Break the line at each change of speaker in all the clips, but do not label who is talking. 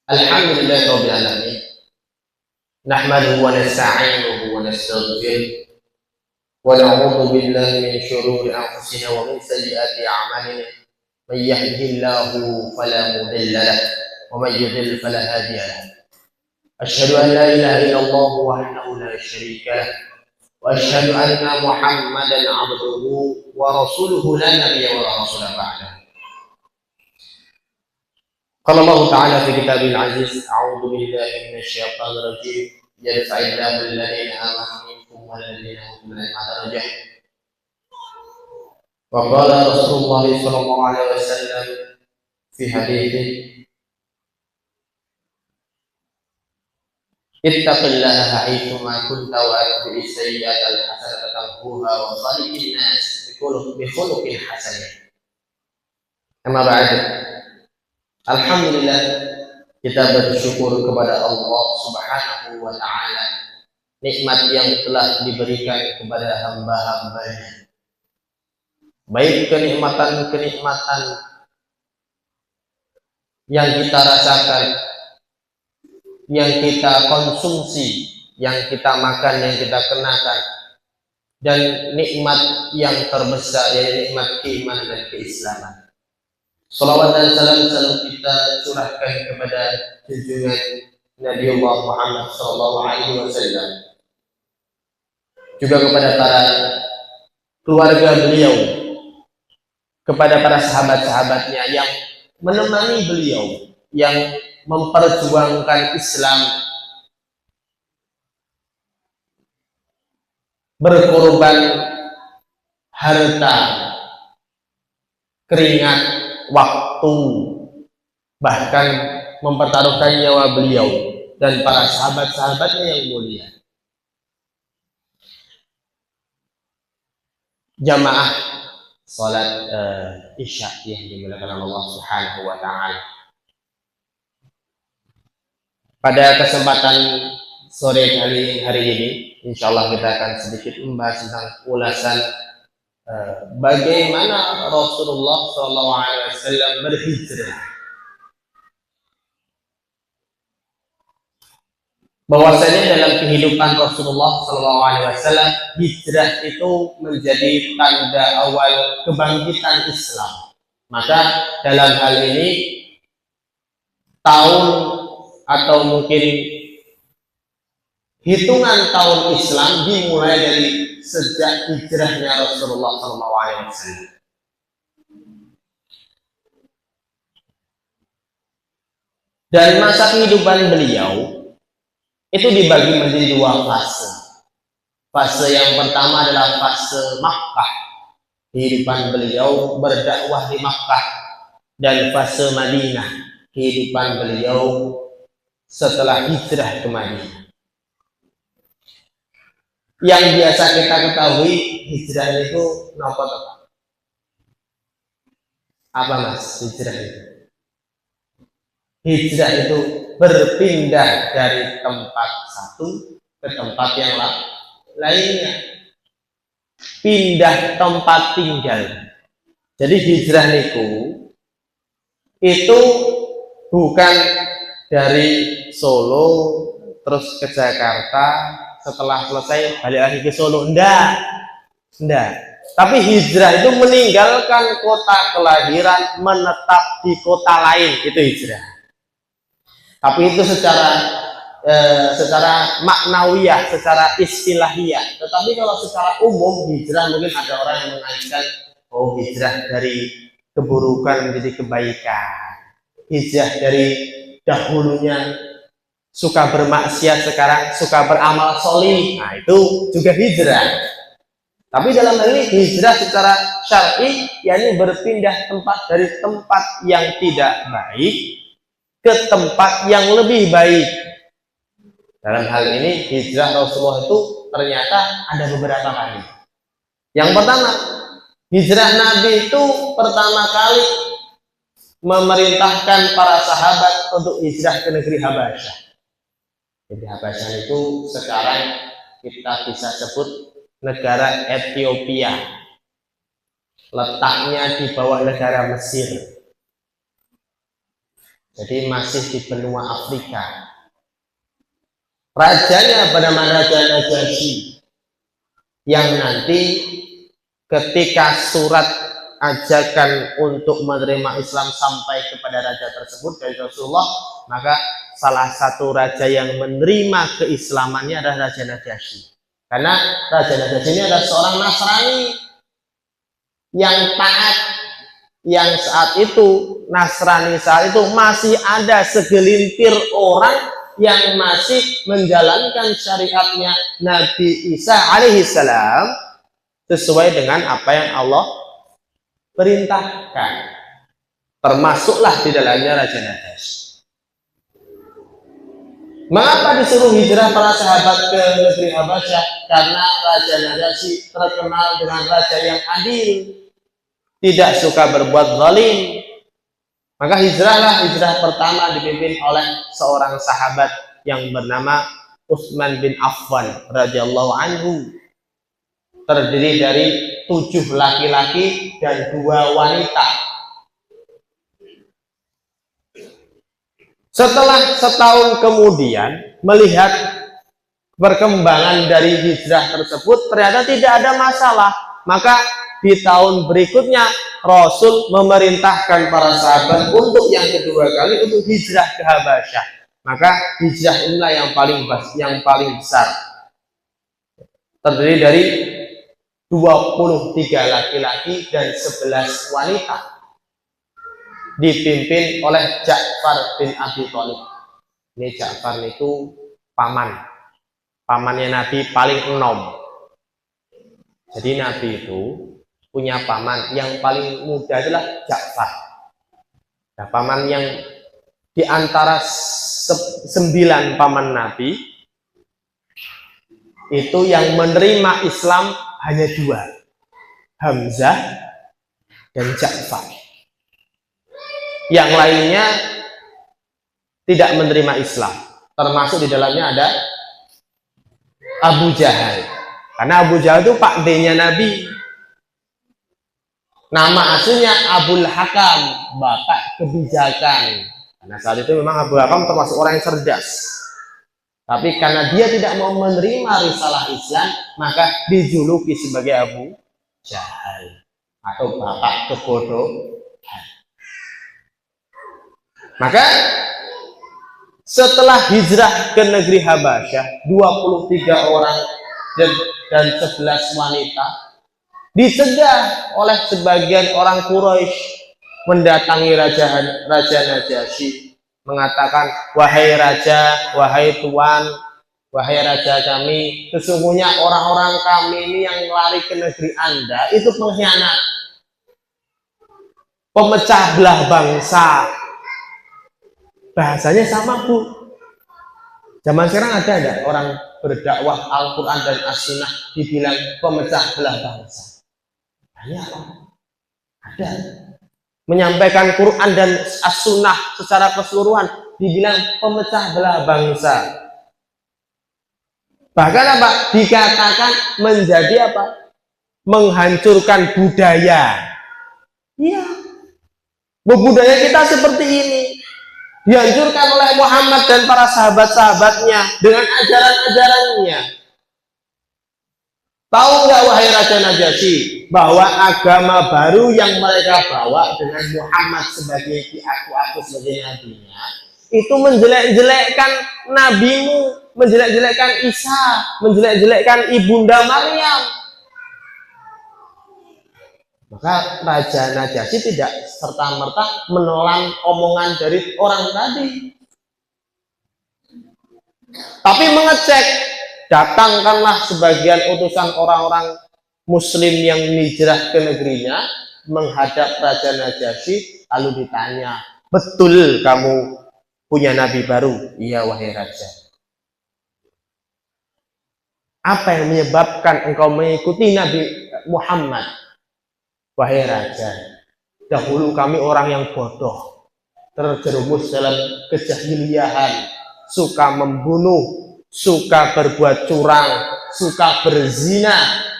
Alhamdulillahirabbil alamin. Nahmaduhu wa nasta'inuhu wa nastaghfiruh wa na'udzu billahi min shururi anfusina wa min sayyiati a'malina. May yahdihillahu fala mudilla lahu wa may yudlil fala hadiya lahu. Asyhadu an la ilaha illallah wahdahu la syarika lahu wa asyhadu anna Muhammadan 'abduhu wa rasuluhu la nabiyya wa la rasula ba'dahu. Qala Allah Ta'ala fi kitabil aziz, a'udzu billahi minasyaitonir rajim, yarfa'illahu alladziina aamanu minkum wal ladziina utul 'ilma darajat. Wa qala Rasulullah sallallahu alaihi wasallam fi hadithi, ittaqillaha haitsu ma kunta wa atbi'is sayyi'atal hasanata tamhuha wa khaliqin nas bi khuluqin hasan. Amma ba'd. Alhamdulillah, kita bersyukur kepada Allah Subhanahu wa ta'ala nikmat yang telah diberikan kepada hamba-hambanya, baik kenikmatan-kenikmatan yang kita rasakan, yang kita konsumsi, yang kita makan, yang kita kenakan, dan nikmat yang terbesar, yaitu nikmat keimanan dan keislaman. Salawat dan salam selalu kita curahkan kepada junjungan Nabi Allah Muhammad sallallahu alaihi wasallam, juga kepada para keluarga beliau, kepada para sahabat-sahabatnya yang menemani beliau, yang memperjuangkan Islam, berkorban harta, keringat, waktu, bahkan mempertaruhkan nyawa beliau dan para sahabat-sahabatnya yang mulia. Jamaah salat Isya yang dimuliakan Allah Subhanahu wa ta'ala, pada kesempatan sore hari ini insyaallah kita akan sedikit membahas tentang ulasan bagaimana Rasulullah SAW berhijrah. Bahwasanya dalam kehidupan Rasulullah SAW, hijrah itu menjadi tanda awal kebangkitan Islam. Maka dalam hal ini tahun atau mungkin hitungan tahun Islam dimulai dari sejak hijrahnya Rasulullah SAW. Dan masa kehidupan beliau itu dibagi menjadi dua fase. Fase yang pertama adalah fase Makkah, kehidupan beliau berdakwah di Makkah, dan fase Madinah, kehidupan beliau setelah hijrah ke Madinah. Yang biasa kita ketahui hijrah itu apa? Apa mas hijrah itu? Hijrah itu berpindah dari tempat satu ke tempat yang lainnya, pindah tempat tinggal. Jadi hijrah itu bukan dari Solo terus ke Jakarta, setelah selesai balik lagi ke Solo, enggak. Tapi hijrah itu meninggalkan kota kelahiran, menetap di kota lain, itu hijrah. Tapi itu secara maknawiyah, secara istilahiyah. Tetapi kalau secara umum hijrah, mungkin ada orang yang mengaitkan hijrah dari keburukan menjadi kebaikan, hijrah dari dahulunya suka bermaksiat sekarang suka beramal solih, nah itu juga hijrah. Tapi dalam hal ini hijrah secara syar'i, yakni berpindah tempat dari tempat yang tidak baik ke tempat yang lebih baik. Dalam hal ini hijrah Rasulullah itu ternyata ada beberapa kali. Yang pertama, hijrah Nabi itu pertama kali memerintahkan para sahabat untuk hijrah ke negeri Habasyah. Jadi Habasyah itu sekarang kita bisa sebut negara Ethiopia, letaknya di bawah negara Mesir. Jadi masih di benua Afrika. Rajanya bernama Raja Najasyi, yang nanti ketika surat ajakan untuk menerima Islam sampai kepada raja tersebut dari Rasulullah, maka salah satu raja yang menerima keislamannya adalah Raja Najasyi. Karena Raja Najasyi ini adalah seorang Nasrani yang taat, yang saat itu Nasrani saat itu masih ada segelintir orang yang masih menjalankan syariatnya Nabi Isa alaihissalam sesuai dengan apa yang Allah perintahkan. Termasuklah di dalamnya Raja Najasyi. Mengapa disuruh hijrah para sahabat ke negeri Habasyah? Karena Raja Najasyi terkenal dengan raja yang adil, tidak suka berbuat zalim. Maka hijrah pertama dipimpin oleh seorang sahabat yang bernama Utsman bin Affan radhiyallahu anhu. Terdiri dari 7 laki-laki dan 2 wanita. Setelah setahun kemudian melihat perkembangan dari hijrah tersebut ternyata tidak ada masalah, maka di tahun berikutnya Rasul memerintahkan para sahabat untuk yang kedua kali untuk hijrah ke Habasyah. Maka hijrah inilah yang paling besar. Terdiri dari 23 laki-laki dan 11 wanita. Dipimpin oleh Ja'far bin Abi Thalib. Ini Ja'far itu pamannya Nabi paling enom. Jadi Nabi itu punya paman yang paling muda adalah Ja'far. Nah, paman yang di antara 9 paman Nabi itu yang menerima Islam hanya 2, Hamzah dan Ja'far. Yang lainnya tidak menerima Islam, termasuk di dalamnya ada Abu Jahal. Karena Abu Jahal itu Pak D-nya Nabi. Nama aslinya Abul Hakam, bapak kebijakan. Karena saat itu memang Abul Hakam termasuk orang yang cerdas. Tapi karena dia tidak mau menerima risalah Islam, maka dijuluki sebagai Abu Jahal atau bapak kebodohan. Maka setelah hijrah ke negeri Habasyah, 23 orang dan 11 wanita dicegah oleh sebagian orang Quraisy mendatangi Raja Najasyi, mengatakan, wahai raja, wahai tuan, wahai raja kami, sesungguhnya orang-orang kami ini yang lari ke negeri Anda itu pengkhianat, pemecah belah bangsa. Bahasanya sama, Bu. Zaman sekarang ada enggak orang berdakwah Al-Quran dan As-Sunnah dibilang pemecah belah bangsa? Banyak. Ada. Menyampaikan Quran dan As-Sunnah secara keseluruhan dibilang pemecah belah bangsa. Bahkan apa? Dikatakan menjadi apa? Menghancurkan budaya. Iya. Budaya kita seperti ini. Dihancurkan oleh Muhammad dan para sahabat-sahabatnya dengan ajaran-ajarannya. Tahu nggak wahai Raja Najasyi bahwa agama baru yang mereka bawa dengan Muhammad sebagai aku sebagai nabinya itu menjelek-jelekkan nabimu, menjelek-jelekkan Isa, menjelek-jelekkan ibunda Maryam. Maka Raja Najasyi tidak serta-merta menelan omongan dari orang tadi, tapi mengecek. Datangkanlah sebagian utusan orang-orang Muslim yang hijrah ke negerinya menghadap Raja Najasyi, lalu ditanya, betul kamu punya nabi baru? Iya wahai raja. Apa yang menyebabkan engkau mengikuti Nabi Muhammad? Wahai raja, dahulu kami orang yang bodoh, terjerumus dalam kejahiliahan, suka membunuh, suka berbuat curang, suka berzina,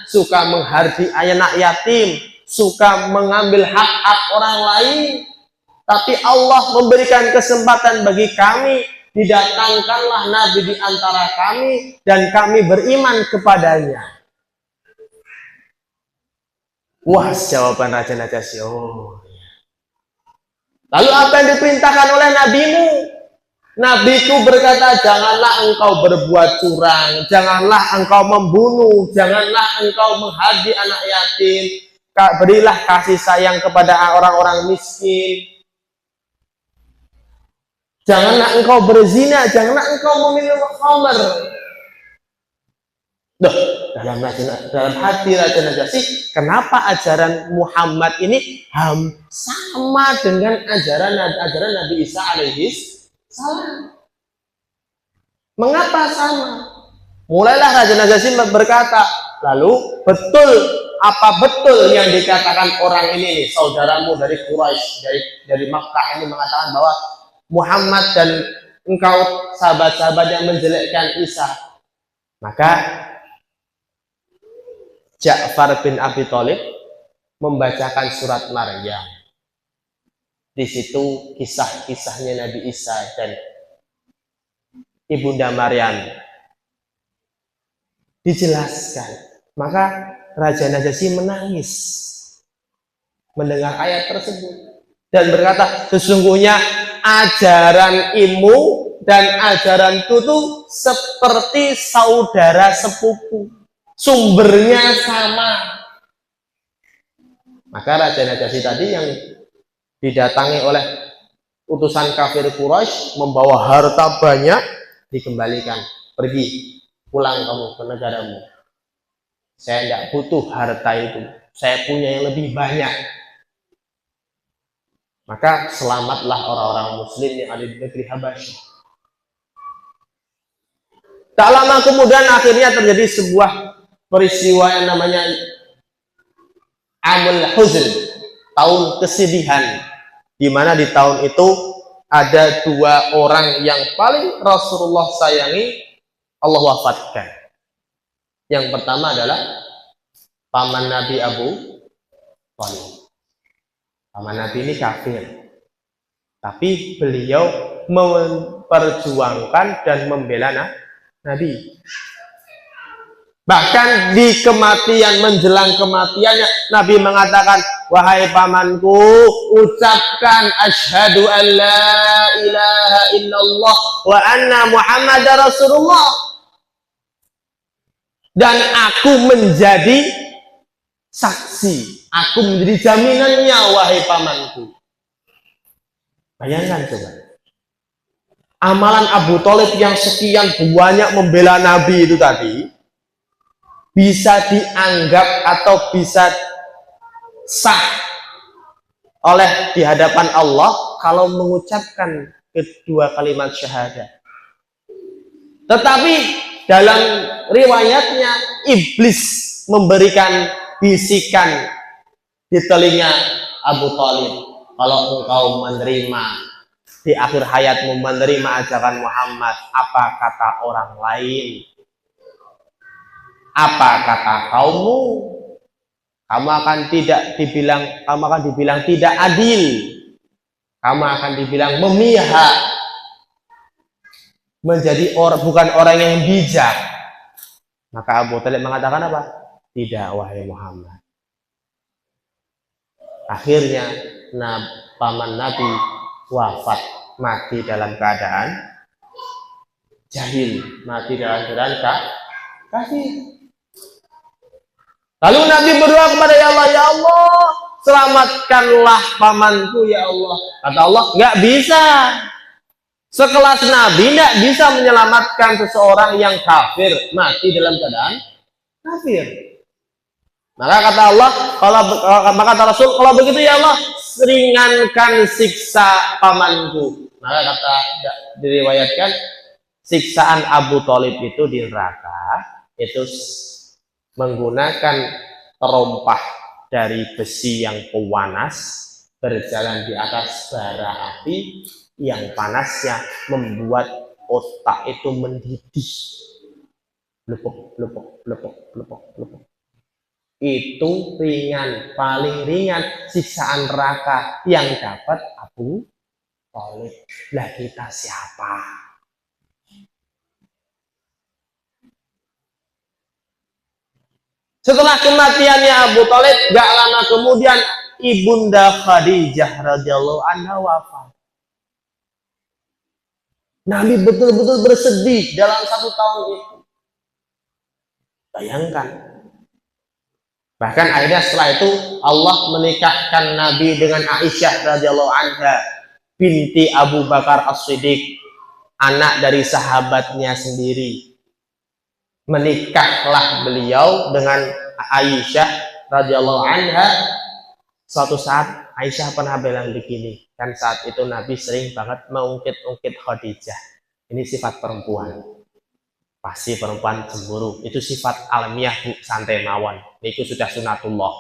suka menghardi anak yatim, suka mengambil hak-hak orang lain. Tapi Allah memberikan kesempatan bagi kami, didatangkanlah Nabi di antara kami dan kami beriman kepadanya. Wah, jawaban Raja Najasyi. Oh. Lalu apa yang diperintahkan oleh nabimu? Nabiku berkata, janganlah engkau berbuat curang, janganlah engkau membunuh, janganlah engkau menghadi anak yatim, berilah kasih sayang kepada orang-orang miskin, janganlah engkau berzina, janganlah engkau meminum khamr. Dalam hati Raja Najasyi, kenapa ajaran Muhammad ini sama dengan ajaran Nabi Isa alaihis salam? Mengapa sama? Mulailah Raja Najasyi berkata, lalu apa betul yang dikatakan orang ini nih, saudaramu dari Quraisy, dari Makkah ini mengatakan bahwa Muhammad dan engkau sahabat-sahabat yang menjelekkan Isa? Maka Ja'far bin Abi Thalib membacakan surat Maryam. Di situ kisah-kisahnya Nabi Isa dan Ibunda Maryam dijelaskan. Maka Raja Najasyi menangis mendengar ayat tersebut dan berkata, sesungguhnya ajaran ilmu dan ajaran itu seperti saudara sepupu, sumbernya sama. Maka Raja Najasyi tadi yang didatangi oleh utusan kafir Quraisy membawa harta banyak, dikembalikan, pergi pulang kamu ke negaramu, saya tidak butuh harta itu, saya punya yang lebih banyak. Maka selamatlah orang-orang muslim yang ada di negeri Habasyah. Tak lama kemudian akhirnya terjadi sebuah peristiwa yang namanya Amul Huzn, tahun kesedihan, di mana di tahun itu ada dua orang yang paling Rasulullah sayangi, Allah wafatkan. Yang pertama adalah paman Nabi Abu Thalib. Paman Nabi ini kafir, tapi beliau memperjuangkan dan membela Nabi. Bahkan di kematian, menjelang kematiannya, Nabi mengatakan, wahai pamanku, ucapkan asyhadu an la ilaha illallah wa anna Muhammadar Rasulullah, dan aku menjadi saksi, aku menjadi jaminannya, wahai pamanku. Bayangkan coba, amalan Abu Thalib yang sekian banyak membela Nabi itu tadi bisa dianggap atau bisa sah oleh di hadapan Allah kalau mengucapkan kedua kalimat syahadat. Tetapi dalam riwayatnya, iblis memberikan bisikan di telinga Abu Thalib, kalau engkau menerima di akhir hayatmu, menerima ajaran Muhammad, apa kata orang lain? Apa kata kaummu? Kamu akan dibilang tidak adil. Kamu akan dibilang memihak, menjadi bukan orang yang bijak. Maka Abu Thalib mengatakan apa? Tidak, wahai Muhammad. Akhirnya paman Nabi wafat, mati dalam keadaan jahil, mati dalam keadaan kafir. Lalu Nabi berdoa kepada ya Allah, selamatkanlah pamanku ya Allah. Kata Allah, nggak bisa. Sekelas Nabi tidak bisa menyelamatkan seseorang yang kafir, mati dalam keadaan kafir. Maka kata Allah, maka kata Rasul, kalau begitu ya Allah, ringankan siksa pamanku. Maka diriwayatkan, siksaan Abu Thalib itu di neraka itu menggunakan terompah dari besi yang pewanas berjalan di atas bara api yang panasnya membuat otak itu mendidih, lepok. itu ringan, paling ringan siksaan neraka yang dapat Abu Thalib. Lah kita siapa? Setelah kematiannya Abu Thalib, gak lama kemudian Ibunda Khadijah radhiyallahu anha wafat. Nabi betul-betul bersedih dalam 1 tahun itu. Bayangkan. Bahkan akhirnya setelah itu Allah menikahkan Nabi dengan Aisyah radhiyallahu anha binti Abu Bakar As-Siddiq, anak dari sahabatnya sendiri. Menikahlah beliau dengan Aisyah radhiyallahu anha. Suatu saat Aisyah pernah bilang begini, kan saat itu Nabi sering banget mengungkit-ungkit Khadijah. Ini sifat perempuan. Pasti perempuan cemburu. Itu sifat alamiah, Bu, santai mawon. Itu sudah sunatullah.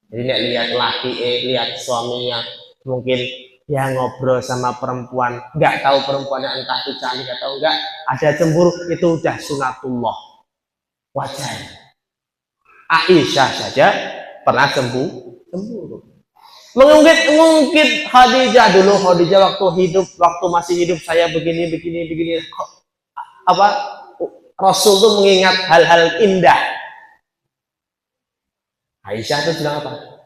Jadi nek lihat laki, lihat suaminya, mungkin ya ngobrol sama perempuan, nggak tahu perempuannya entah itu cantik atau enggak, ada cemburu, itu udah sunatullah. Wajar. Aisyah saja pernah cemburu. Mengungkit Khadijah dulu. Khadijah waktu masih hidup saya begini. Apa? Rasul tuh mengingat hal-hal indah. Aisyah tuh bilang apa?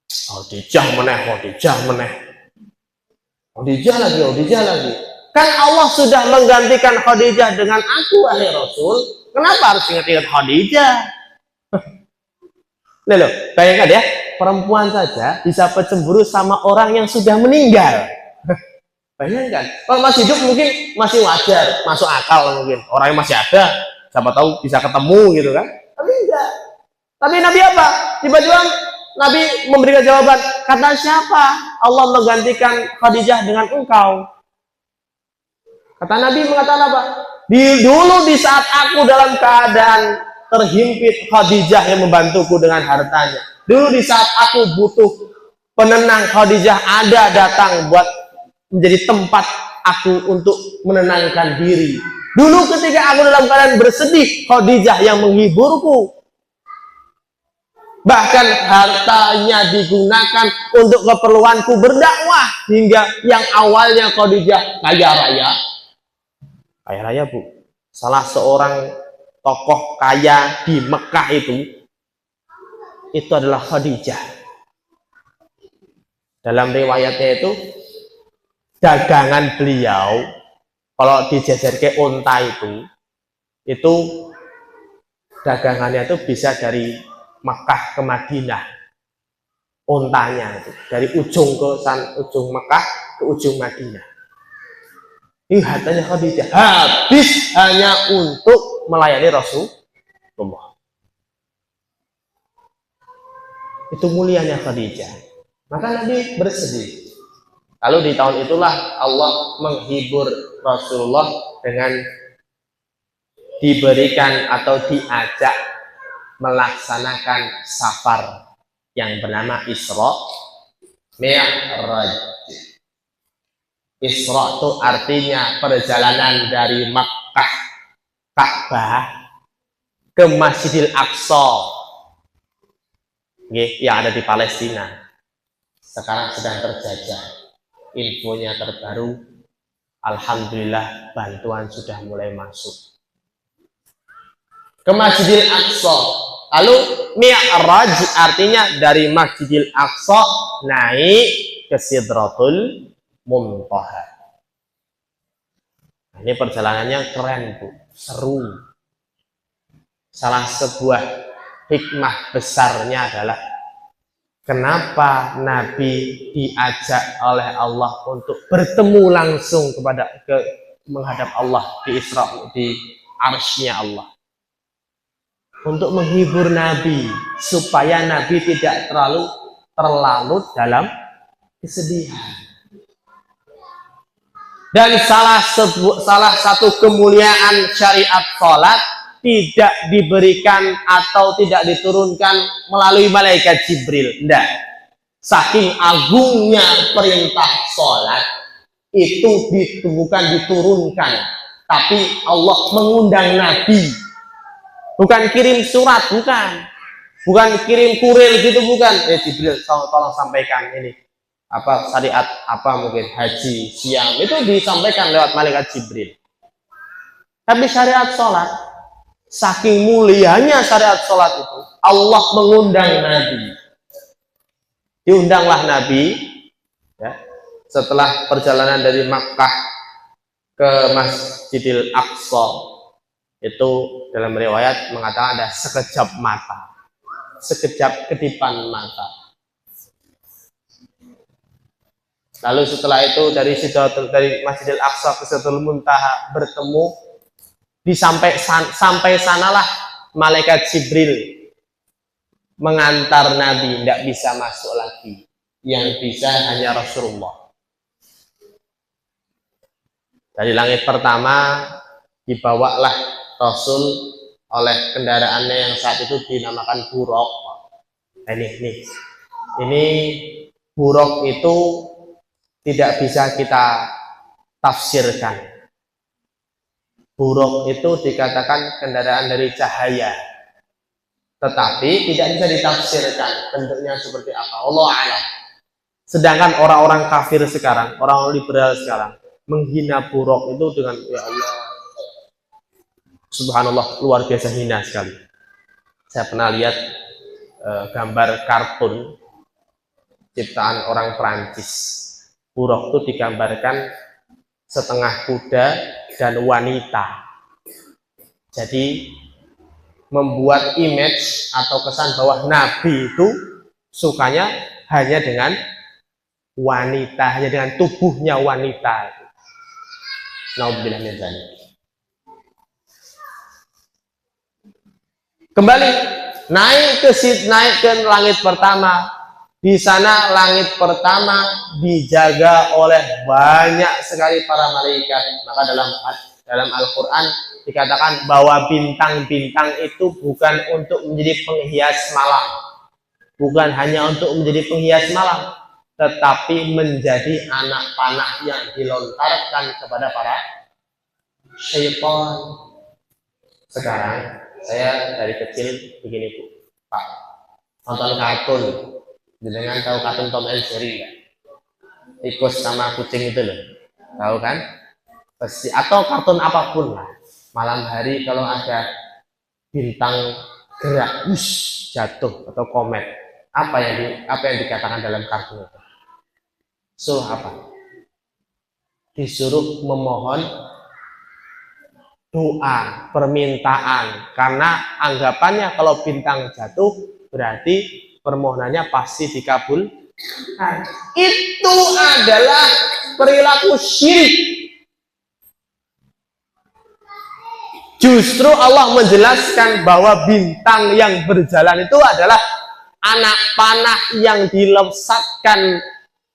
Khadijah lagi. Kan Allah sudah menggantikan Khadijah dengan aku, wahai Rasul. Kenapa harus ingat-ingat Khadijah? Loh, bayangkan ya, perempuan saja bisa cemburu sama orang yang sudah meninggal. Bayangkan, kalau masih hidup mungkin masih wajar, masuk akal mungkin. Orangnya masih ada, siapa tahu bisa ketemu gitu kan. Tapi enggak. Tapi Nabi apa? Tiba-tiba Nabi memberikan jawaban, kata siapa Allah menggantikan Khadijah dengan engkau? Kata Nabi mengatakan apa? Dulu di saat aku dalam keadaan terhimpit, Khadijah yang membantuku dengan hartanya. Dulu di saat aku butuh penenang, Khadijah ada datang buat menjadi tempat aku untuk menenangkan diri. Dulu ketika aku dalam keadaan bersedih, Khadijah yang menghiburku. Bahkan hartanya digunakan untuk keperluanku berdakwah, hingga yang awalnya Khadijah kaya raya, Bu. Salah seorang tokoh kaya di Mekah itu adalah Khadijah. Dalam riwayatnya dagangan beliau kalau dijajar ke unta itu dagangannya itu bisa dari Mekah ke Madinah, untanya itu dari ujung Mekah ke ujung Madinah. Ini hartanya Khadijah habis hanya untuk melayani Rasulullah. Itu mulianya Khadijah. Maka Nabi bersedih. Lalu di tahun itulah Allah menghibur Rasulullah dengan diberikan atau diajak melaksanakan safar yang bernama Isra Mi'raj. Isra itu artinya perjalanan dari Makkah Ka'bah ke Masjidil Aqsa yang ada di Palestina. Sekarang sedang terjajah. Infonya terbaru, alhamdulillah bantuan sudah mulai masuk ke Masjidil Aqsa. Lalu Mi'raj artinya dari Masjidil Aqsa naik ke Sidratul Muntaha. Ini perjalanannya keren, Bu, seru. Salah sebuah hikmah besarnya adalah kenapa Nabi diajak oleh Allah untuk bertemu langsung menghadap Allah di Isra, di arsy-Nya Allah. Untuk menghibur Nabi supaya Nabi tidak terlalu terlarut dalam kesedihan. Dan salah satu kemuliaan syariat sholat tidak diberikan atau tidak diturunkan melalui malaikat Jibril. Tidak. Saking agungnya perintah sholat itu bukan diturunkan, tapi Allah mengundang Nabi. Bukan kirim surat, bukan. bukan kirim kurir gitu, bukan. Jibril tolong sampaikan ini apa syariat apa mungkin haji siang itu disampaikan lewat malaikat Jibril. Tapi syariat sholat, saking mulianya syariat sholat itu, Allah mengundang Nabi. Diundanglah Nabi ya, setelah perjalanan dari Makkah ke Masjidil Aqsa, itu dalam riwayat mengatakan ada sekejap mata, sekejap kedipan mata. Lalu setelah itu dari Masjidil Aqsa ke Sidratul Muntaha bertemu, sampai sanalah malaikat Jibril mengantar Nabi, tidak bisa masuk lagi, yang bisa hanya Rasulullah. Dari langit pertama dibawalah Rasul oleh kendaraannya yang saat itu dinamakan buraq. Ini buraq itu tidak bisa kita tafsirkan. Buraq itu dikatakan kendaraan dari cahaya, tetapi tidak bisa ditafsirkan bentuknya seperti apa. Allah a'lam. Sedangkan orang-orang kafir sekarang, orang liberal sekarang menghina buraq itu dengan ya Allah, subhanallah, luar biasa hina sekali. Saya pernah lihat gambar kartun ciptaan orang Perancis. Buraq itu digambarkan setengah kuda dan wanita. Jadi membuat image atau kesan bahwa Nabi itu sukanya hanya dengan wanita, hanya dengan tubuhnya wanita. Nauzubillah min dzalik. Kembali naik ke langit pertama. Di sana langit pertama dijaga oleh banyak sekali para malaikat. Maka dalam Al-Qur'an dikatakan bahwa bintang-bintang itu bukan untuk menjadi penghias malam. Bukan hanya untuk menjadi penghias malam, tetapi menjadi anak panah yang dilontarkan kepada para syaitan. Sekarang saya dari kecil begini Bu, Pak, nonton kartun, dengan tahu kartun Tom and Jerry ya, tikus sama kucing itu loh, tahu kan? Atau kartun apapun lah, malam hari kalau ada bintang gerak, jatuh atau komet, apa yang dikatakan dalam kartun itu? Suruh apa? Disuruh memohon doa, permintaan, karena anggapannya kalau bintang jatuh berarti permohonannya pasti dikabul. Itu adalah perilaku syirik. Justru Allah menjelaskan bahwa bintang yang berjalan itu adalah anak panah yang dilesatkan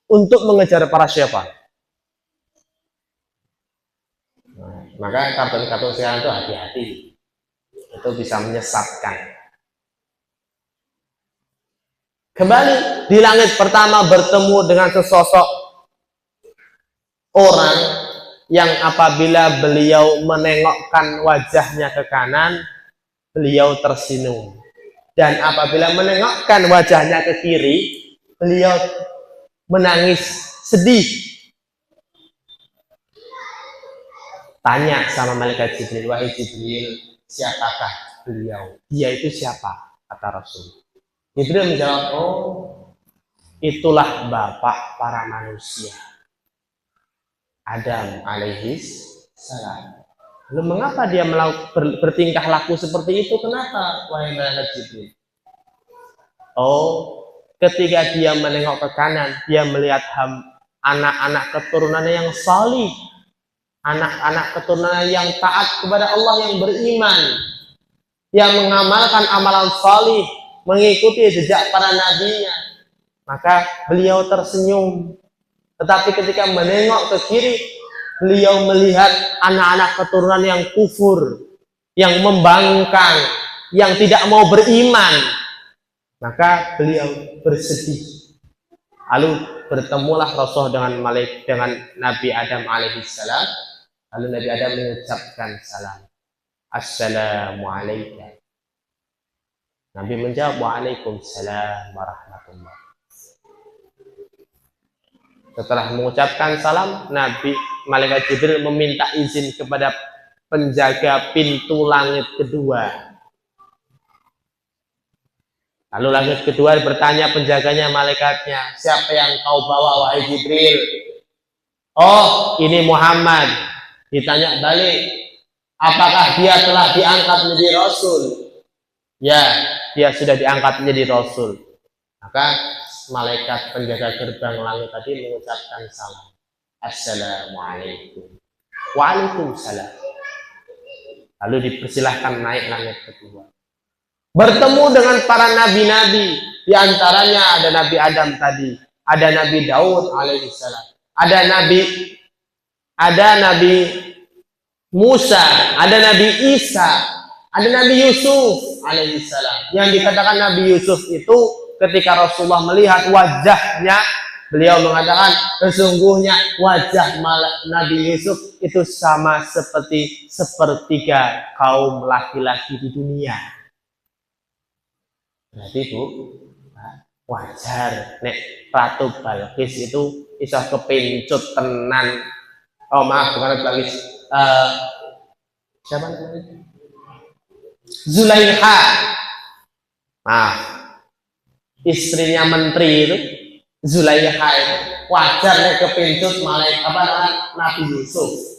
untuk mengejar para syaitan. Maka kartun-kartun sekarang itu hati-hati, itu bisa menyesatkan. Kembali di langit pertama bertemu dengan sesosok orang yang apabila beliau menengokkan wajahnya ke kanan, beliau tersenyum, dan apabila menengokkan wajahnya ke kiri, beliau menangis sedih. Tanya sama malaikat Jibril, wahai Jibril, siapakah beliau? Dia itu siapa? Kata Rasul. Jibril menjawab, oh, itulah bapak para manusia, Adam alaihis salam. Lalu mengapa dia bertingkah laku seperti itu? Kenapa, wahai malaikat Jibril? Oh, ketika dia menengok ke kanan, dia melihat anak-anak keturunannya yang salih, anak-anak keturunan yang taat kepada Allah, yang beriman, yang mengamalkan amalan salih, mengikuti jejak para nabinya. Maka beliau tersenyum. Tetapi ketika menengok ke kiri, beliau melihat anak-anak keturunan yang kufur, yang membangkang, yang tidak mau beriman. Maka beliau bersedih. Lalu bertemulah Rasul dengan Nabi Adam alaihissalam. Lalu Nabi Adam mengucapkan salam. Assalamualaikum. Nabi menjawab, waalaikumsalam warahmatullah. Setelah mengucapkan salam, Malaikat Jibril meminta izin kepada penjaga pintu langit kedua. Lalu langit kedua bertanya penjaganya, malaikatnya, siapa yang kau bawa wahai Jibril? Oh, ini Muhammad. Ditanya balik, apakah dia telah diangkat menjadi Rasul? Ya, dia sudah diangkat menjadi Rasul. Maka malaikat penjaga gerbang langit tadi mengucapkan salam. Assalamualaikum. Waalaikumsalam. Lalu dipersilahkan naik langit kedua. Bertemu dengan para nabi-nabi. Di antaranya ada Nabi Adam tadi, ada Nabi Daud alaihissalam, ada Nabi Musa, ada Nabi Isa, ada Nabi Yusuf alaihissalam. Yang dikatakan Nabi Yusuf itu ketika Rasulullah melihat wajahnya, beliau mengatakan sesungguhnya wajah Nabi Yusuf itu sama seperti sepertiga kaum laki-laki di dunia. Berarti Bu, wajar nek Ratu Balqis itu bisa kepincut tenan. Oh maaf, bukan Ratu Balqis. Siapa namanya? Zulaikha. Maaf. Istrinya menteri itu, Zulaikha itu wajar nek kepincut Nabi Yusuf.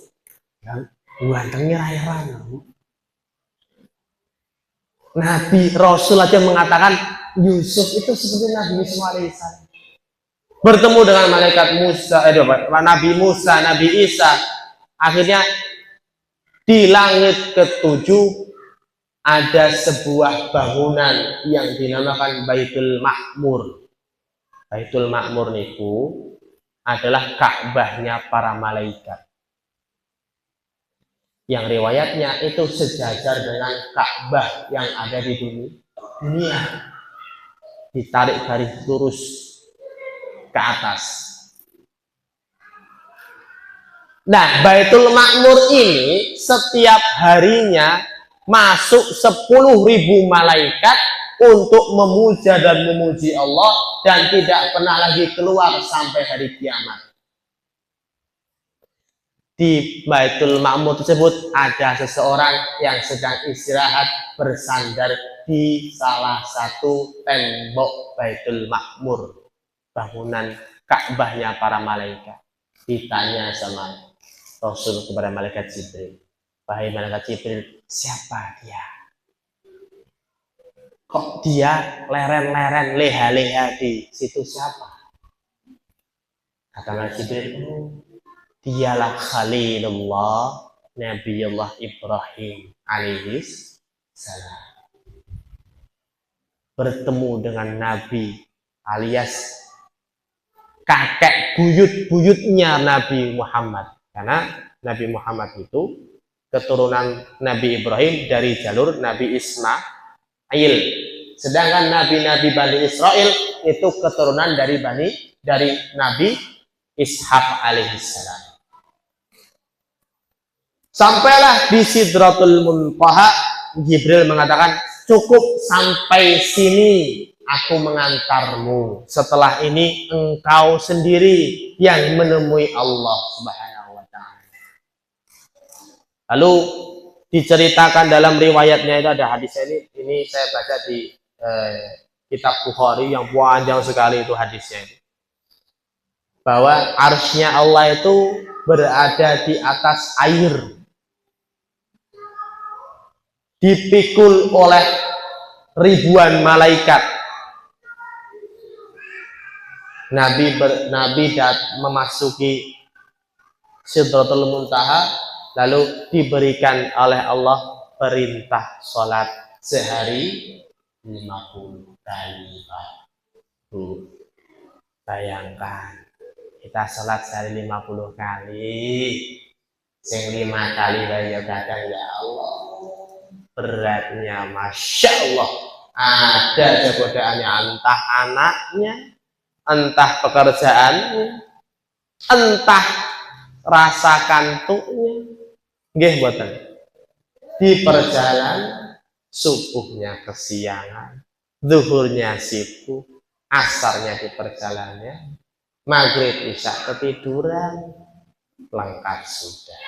Gantengnya raya-raya. Nabi Rasul aja mengatakan Yusuf itu seperti Nabi Yusuf alaihissalam. Bertemu dengan malaikat Nabi Musa, Nabi Isa. Akhirnya di langit ketujuh ada sebuah bangunan yang dinamakan Baitul Ma'mur. Baitul Ma'mur niku adalah Ka'bahnya para malaikat. Yang riwayatnya itu sejajar dengan Ka'bah yang ada di dunia. Ditarik garis lurus ke atas. Nah, Baitul Ma'mur ini setiap harinya masuk 10.000 malaikat untuk memuja dan memuji Allah dan tidak pernah lagi keluar sampai hari kiamat. Di Baitul Ma'mur tersebut ada seseorang yang sedang istirahat bersandar di salah satu tembok Baitul Ma'mur, bangunan Ka'bahnya para malaikat. Ditanya sama Rasul kepada malaikat Jibril, wahai malaikat Jibril, siapa dia? Kok dia leren-leren, leha-leha di situ siapa? Kata malaikat Jibril, dialah Khalilullah Nabiullah Ibrahim alaihis salam. Bertemu dengan Nabi alias kakek buyut-buyutnya Nabi Muhammad. Karena Nabi Muhammad itu keturunan Nabi Ibrahim dari jalur Nabi Ismail. Sedangkan Nabi-Nabi Bani Israel itu keturunan dari Nabi Ishak alaihissalam. Sampailah di Sidratul Muntaha, Jibril mengatakan, cukup sampai sini aku mengantarmu. Setelah ini engkau sendiri yang menemui Allah Subhanahu wa ta'ala. Lalu diceritakan dalam riwayatnya itu ada hadis ini saya baca di kitab Bukhari yang panjang sekali itu hadisnya itu. Bahwa arsy-Nya Allah itu berada di atas air. Dipikul oleh ribuan malaikat. Nabi memasuki Sidratul Muntaha, lalu diberikan oleh Allah perintah sholat sehari 50 kali. Bayangkan kita sholat sehari 50 kali, sing 5 kali bayo kadang, ya Allah, beratnya Masya Allah. Ada godaannya, entah anaknya, entah pekerjaannya, entah rasa kantuknya. Nggih mboten. Di perjalanan subuhnya kesiangan, zuhurnya sibuk, asarnya di perjalanan, maghrib isya ketiduran, lengkap sudah.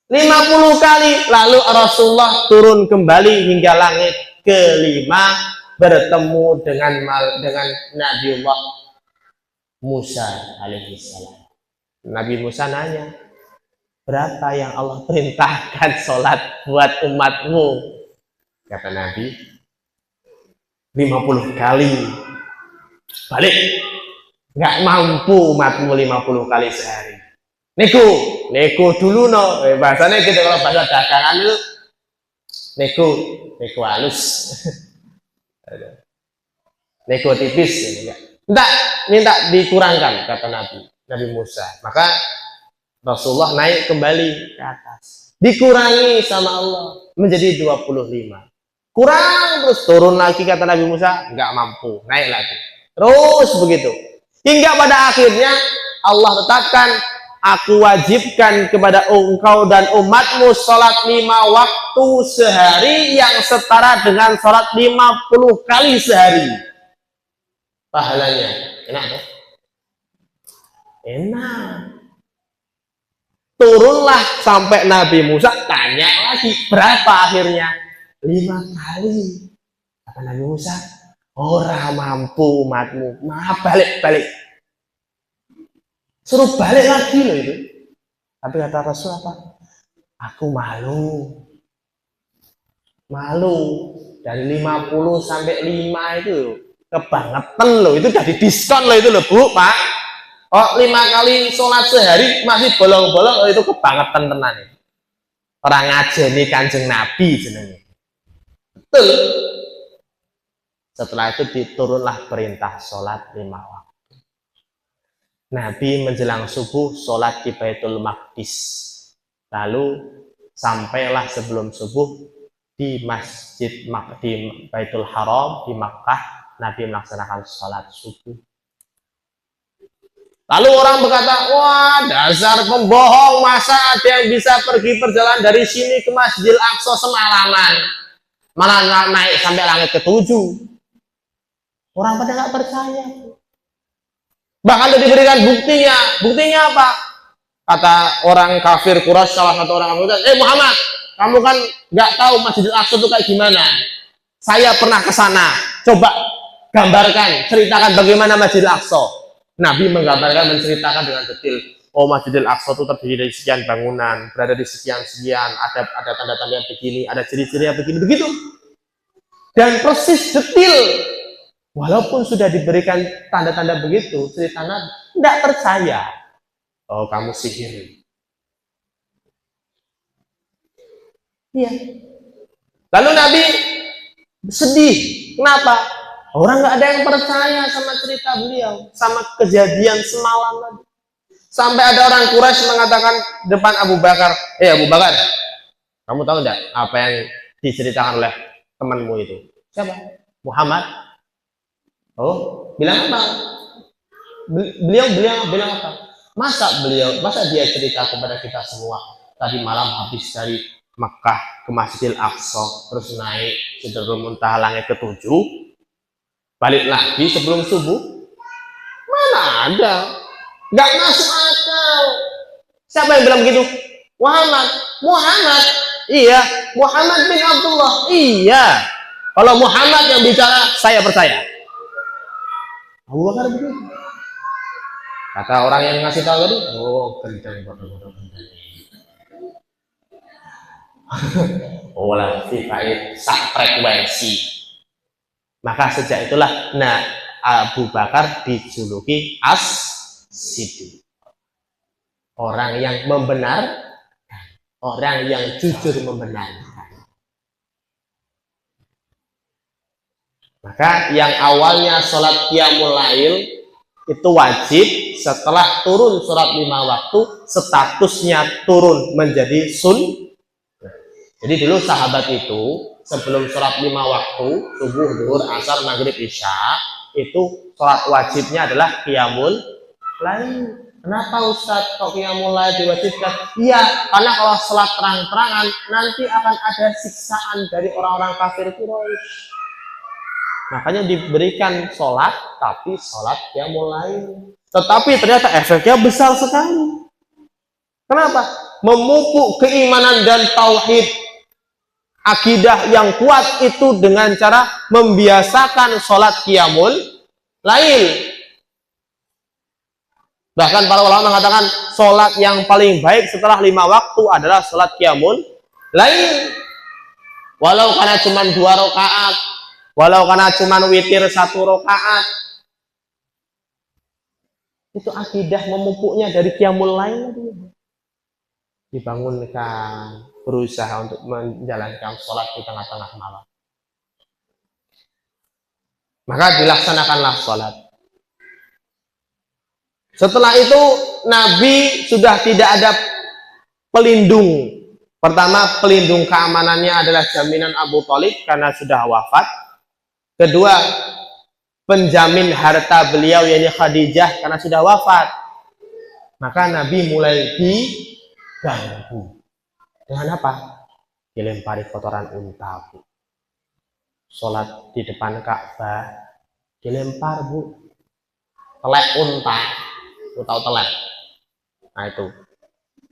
50 kali lalu Rasulullah turun kembali hingga langit kelima, bertemu dengan Nabiullah Musa alaihissalam. Nabi Musa nanya, berapa yang Allah perintahkan sholat buat umatmu? Kata Nabi, 50 kali. Balik, nggak mampu umatmu 50 kali sehari. Nego dulu no. Bahasanya gitu kalau bahasa dagangan itu nego halus. Nego tipis ya. Minta dikurangkan kata Nabi Musa. Maka Rasulullah naik kembali ke atas. Dikurangi sama Allah menjadi 25. Kurang terus turun lagi kata Nabi Musa, nggak mampu, naik lagi. Terus begitu. Hingga pada akhirnya Allah tetapkan, aku wajibkan kepada engkau dan umatmu sholat 5 waktu sehari yang setara dengan sholat 50 kali sehari. Pahalanya enak tuh? Enak. Turunlah sampai Nabi Musa tanya lagi, berapa akhirnya? 5 kali. Kata Nabi Musa, orang mampu umatmu, maaf balik. Suruh balik lagi loh itu. Tapi kata Rasul apa? Aku malu. Dari 50 sampai 5 itu kebangetan loh. Itu udah didiskon loh itu loh Bu, Pak. Oh 5 kali sholat sehari masih bolong-bolong, oh, itu kebangetan tenan. Orang ngajeni Kanjeng Nabi jenenge. Betul. Setelah itu diturunlah perintah sholat 5 waktu. Nabi menjelang subuh sholat di Baitul Maqdis. Lalu sampailah sebelum subuh di di Baitul Haram di Makkah, Nabi melaksanakan sholat subuh. Lalu orang berkata, wah dasar pembohong, masa ada yang bisa pergi perjalanan dari sini ke Masjidil Aqsa semalaman, malah naik sampai langit ke-7. Orang pada nggak percaya. Bahkan sudah diberikan buktinya. Buktinya apa? Kata orang kafir Quraisy, salah satu orang kafir, Muhammad, kamu kan nggak tahu Masjidil Aqsa itu kayak gimana. Saya pernah ke sana. Coba gambarkan, ceritakan bagaimana Masjidil Aqsa. Nabi menggambarkan, menceritakan dengan detail. Oh, Masjidil Aqsa itu terdiri dari sekian bangunan, berada di sekian, ada tanda-tanda begini, ada ciri-cirinya begini, begitu. Dan persis detail. Walaupun sudah diberikan tanda-tanda begitu, cerita Nabi tidak percaya. Oh, kamu sihir. Iya. Lalu Nabi sedih. Kenapa? Orang nggak ada yang percaya sama cerita beliau, sama kejadian semalam tadi. Sampai ada orang Quraisy mengatakan depan Abu Bakar, Abu Bakar, kamu tahu nggak apa yang diceritakan oleh temanmu itu? Siapa? Muhammad. Oh, bilang apa? Beliau bilang apa? Masa dia cerita kepada kita semua tadi malam habis dari Makkah ke Masjidil Aqsa, terus naik Sidratul Muntaha langit ke-7, balik lagi sebelum subuh? Mana ada? Nggak masuk akal. Siapa yang bilang begitu? Muhammad. Iya, Muhammad bin Abdullah. Iya. Kalau Muhammad yang bicara, saya percaya. Abu Bakar begitu. Kata orang yang ngasih tahu tadi, oh gendeng bodoh-bodoh gendeng. Olah fifait sak frekuensi. Maka sejak itulah Abu Bakar dijuluki As-Siddiq. Orang yang membenarkan, orang yang jujur membenarkan. Maka yang awalnya sholat qiyamul lail itu wajib, setelah turun sholat 5 waktu statusnya turun menjadi Jadi dulu sahabat itu sebelum sholat 5 waktu, subuh, zuhur, asar, maghrib, isya, itu sholat wajibnya adalah qiyamul lail. Kenapa Ustadz kok qiyamul lail diwajibkan? Iya, karena kalau sholat terang-terangan nanti akan ada siksaan dari orang-orang kafir Quraisy. Makanya diberikan sholat, tapi sholat qiyamul lail. Tetapi ternyata efeknya besar sekali. Kenapa? Memupuk keimanan dan tauhid. Akidah yang kuat itu dengan cara membiasakan sholat qiyamul lail. Bahkan para ulama mengatakan sholat yang paling baik setelah 5 waktu adalah sholat qiyamul lail. Walau karena cuma 2 rakaat, walau karena cuma witir 1 rakaat, itu akidah memupuknya dari qiyamul lail. Dibangunkan, berusaha untuk menjalankan sholat di tengah-tengah malam. Maka dilaksanakanlah sholat. Setelah itu Nabi sudah tidak ada pelindung. Pertama, pelindung keamanannya adalah jaminan Abu Thalib karena sudah wafat. Kedua, penjamin harta beliau yaitu Khadijah karena sudah wafat. Maka Nabi mulai diganggu. Dengan apa? Dilempari kotoran unta, Bu. Sholat di depan Ka'bah dilempar, Bu. Telek unta. Lu tahu telek? Nah itu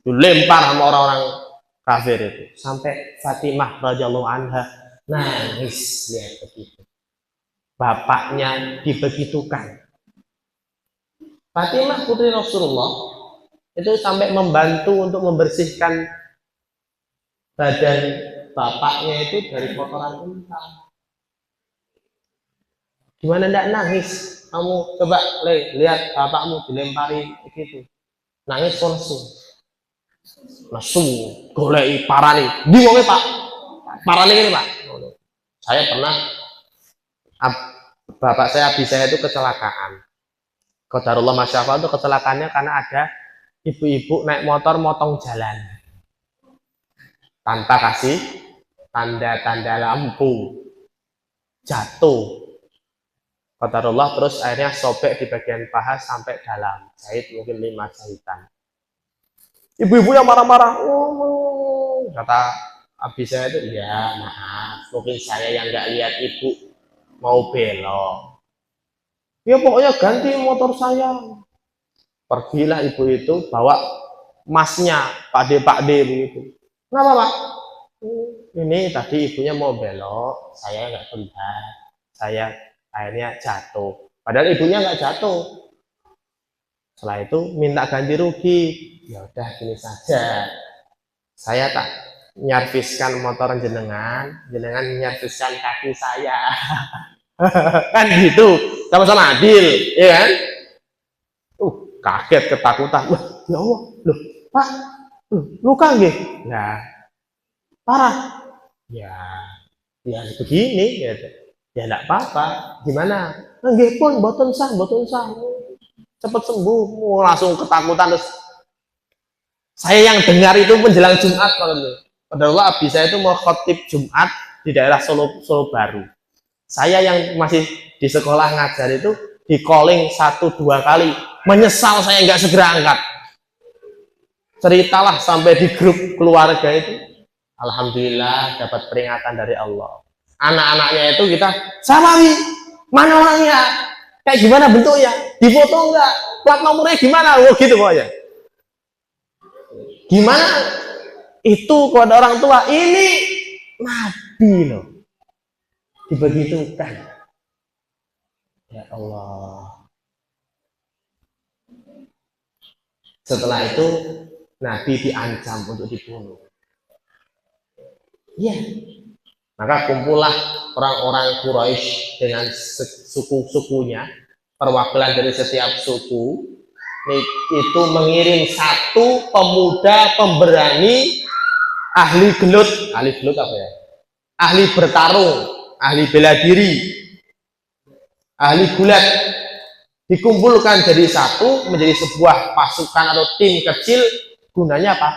dilempar sama orang-orang kafir itu sampai Fatimah radhiyallahu anha nangis lihat begitu. Bapaknya dibegitukan. Fatimah putri Rasulullah itu sampai membantu untuk membersihkan badan bapaknya itu dari kotoran unta. Gimana ndak nangis? Kamu coba lihat bapakmu dilempari begitu. Nangis lesu. Goleki parani. Ndi wonge, Pak? Parani ini, Pak. Saya pernah bapak saya, abi saya itu kecelakaan. Qadarullah masyaallah itu kecelakaannya karena ada ibu-ibu naik motor motong jalan. Tanpa kasih tanda-tanda lampu. Jatuh. Qadarullah terus akhirnya sobek di bagian paha sampai dalam. Jahit mungkin 5 jahitan. Ibu-ibu yang marah-marah. Kata abi saya itu, ya maaf, mungkin saya yang nggak lihat ibu mau belok. Ya pokoknya ganti motor saya. Pergilah ibu itu bawa masnya, Pak D begitu. Kenapa, Pak? Ini tadi ibunya mau belok, saya nggak lihat. Saya akhirnya jatuh. Padahal ibunya nggak jatuh. Setelah itu minta ganti rugi. Ya udah gini saja. Saya tak nyarviskan motor jenengan nyarviskan kaki saya. Kan gitu. Sama-sama adil, ya kan? Kaget ketakutan. Wah, ya Allah, loh, Pak, luka nggih? Nah, parah. Ya begini gitu. Ya enggak apa-apa. Gimana? Nggih pun mboten sah. Cepat sembuh. Langsung ketakutan terus. Saya yang dengar itu menjelang Jumat kalau itu. Padahal abi saya itu mau khotib Jumat di daerah Solo Baru. Saya yang masih di sekolah ngajar itu di calling 1-2 kali. Menyesal saya nggak segera angkat. Ceritalah sampai di grup keluarga itu. Alhamdulillah dapat peringatan dari Allah. Anak-anaknya itu kita Samawi, mana orangnya, kayak gimana bentuknya, difoto enggak, plat nomornya gimana, gitu pokoknya. Gimana itu kepada orang tua, ini Nabi loh, dibegitukan. Ya Allah. Setelah itu Nabi diancam untuk dibunuh. Iya. Maka kumpullah orang-orang Quraisy dengan suku-sukunya, perwakilan dari setiap suku, itu mengirim 1 pemuda pemberani ahli gelut apa ya? Ahli bertarung, ahli bela diri, ahli gulat, dikumpulkan jadi 1 menjadi sebuah pasukan atau tim kecil. Gunanya apa?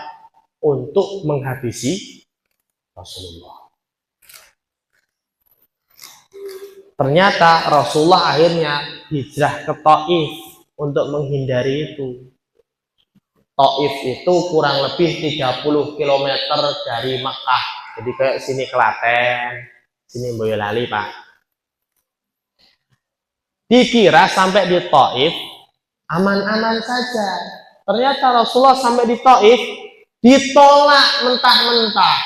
Untuk menghabisi Rasulullah. Ternyata Rasulullah akhirnya hijrah ke Taif untuk menghindari itu. Taif itu kurang lebih 30 km dari Mekah. Jadi kayak sini Klaten, sini Boyolali, Pak. Dikira sampai di Taif aman-aman saja. Ternyata Rasulullah sampai di Taif ditolak mentah-mentah.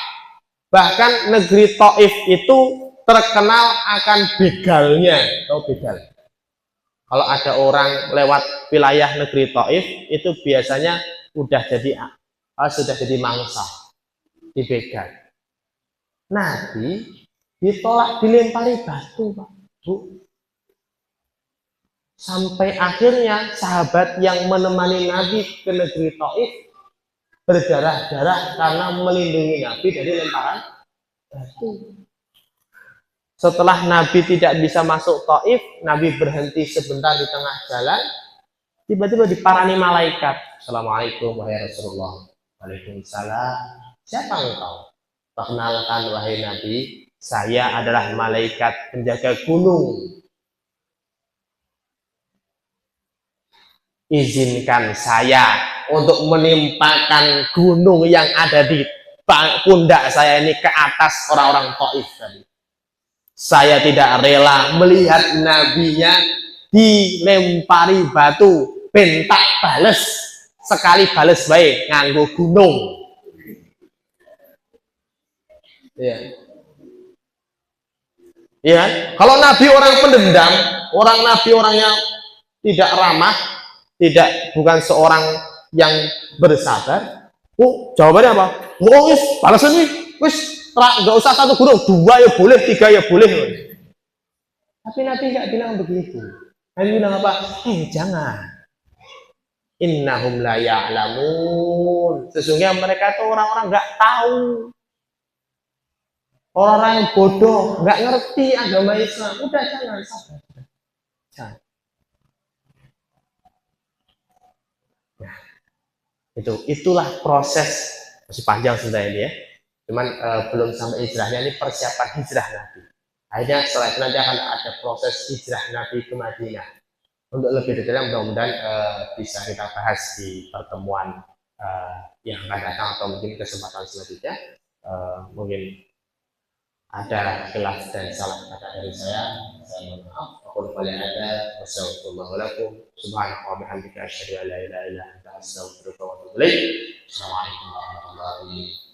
Bahkan negeri Taif itu terkenal akan begalnya. Tahu begal? Kalau ada orang lewat wilayah negeri Taif itu biasanya sudah jadi mangsa, dibegal. Nabi ditolak, dilempari batu, Pak, Bu. Sampai akhirnya sahabat yang menemani Nabi ke negeri Taif berdarah-darah karena melindungi Nabi dari lemparan batu. Setelah Nabi tidak bisa masuk Taif, Nabi berhenti sebentar di tengah jalan, tiba-tiba diparani malaikat. Assalamualaikum wahai Rasulullah. Waalaikumsalam. Siapa engkau? Perkenalkan wahai Nabi, saya adalah malaikat penjaga gunung. Izinkan saya untuk menimpakan gunung yang ada di pundak saya ini ke atas orang-orang Taif tadi. Saya tidak rela melihat nabinya dilempari batu, bentak bales, sekali bales baik nganggo gunung. Ya. Ya, kalau nabi orang pendendam, nabi orangnya tidak ramah, bukan seorang yang bersabar. Jawabannya apa? Wis, balasan nih, wis. Nggak usah satu gunung, 2 ya boleh, 3 ya boleh. Tapi Nabi nggak bilang begitu. Nabi bilang apa? Jangan. Innahum la ya'lamun. Sesungguhnya mereka itu orang-orang nggak tahu. Orang-orang yang bodoh, nggak ngerti agama Islam. Udah, jangan sabar. Jangan. Nah, itulah proses, masih panjang sudah ini ya. Cuman belum sampai hijrahnya, ini persiapan hijrah Nabi. Akhirnya setelah itu nanti akan ada proses hijrah Nabi ke Madinah. Untuk lebih detailnya mudah-mudahan bisa kita bahas di pertemuan yang akan datang atau mungkin kesempatan selanjutnya. Mungkin ada khilaf dan salah kata dari saya mohon maaf. Aku lupa ada. Wassalamualaikum warahmatullahi wabarakatuh. Assalamualaikum warahmatullahi wabarakatuh.